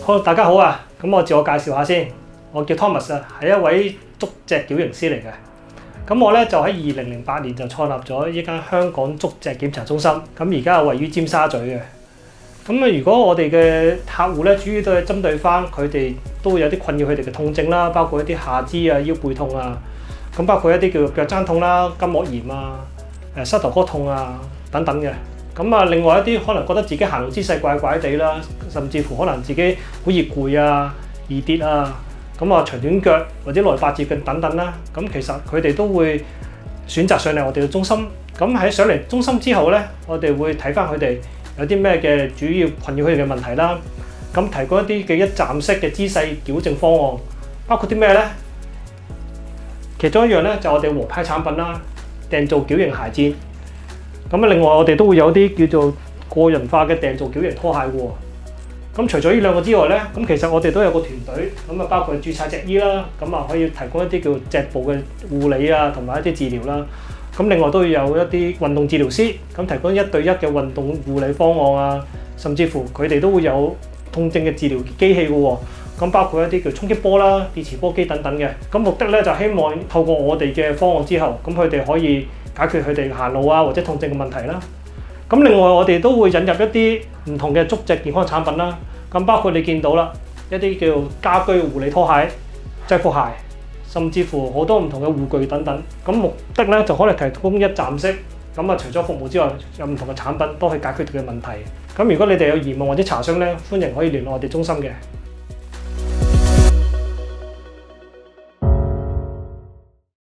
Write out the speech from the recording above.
好，大家好啊！咁我自我介紹下先，我叫 Thomas 啊，係一位足脊矯形師嚟嘅。咁我咧就喺2008年就創立咗一間香港足脊檢查中心，咁而家位於尖沙咀嘅。咁啊，如果我哋嘅客戶咧，主要都係針對翻佢哋都會有啲困擾佢哋嘅痛症啦，包括一啲下肢啊、腰背痛啊，咁包括一啲叫做腳踭痛啦、筋膜炎啊、膝頭哥痛啊等等嘅。咁啊，另外一啲可能覺得自己行路姿勢怪怪地啦，甚至乎可能自己好易攰啊、易跌啊，咁啊長短腳或者內八字腳等等啦。咁其實佢哋都會選擇上嚟我哋嘅中心。咁喺上嚟中心之後咧，我哋會睇翻佢哋有啲咩嘅主要困擾佢哋嘅問題啦。咁提供一啲嘅一站式嘅姿勢矯正方案，包括啲咩咧？其中一樣咧就我哋和派產品啦，訂做矯形鞋墊。咁啊，另外我哋都會有啲叫做個人化嘅訂做矯形拖鞋喎。咁除咗呢兩個之外咧，咁其實我哋都有個團隊，咁啊包括註冊脊醫啦，咁啊可以提供一啲叫脊部嘅護理啊，同埋一啲治療啦。咁另外都有一啲運動治療師，咁提供1對1嘅運動護理方案啊，甚至乎佢哋都會有痛症嘅治療機器嘅喎。咁包括一啲叫衝擊波啦、電磁波機等等嘅。咁目的咧就希望透過我哋嘅方案之後，咁佢哋可以解決佢哋行路啊或者痛症嘅問題啦。咁另外我哋都會引入一啲唔同嘅足脊健康產品啦。咁包括你見到啦，一啲叫家居護理拖鞋、制服鞋，甚至乎好多唔同嘅護具等等。咁目的咧就可能提供一站式。咁啊，除咗服務之外，有唔同嘅產品都可以解決佢嘅問題。咁如果你哋有疑問或者查詢咧，歡迎可以聯絡我哋中心嘅。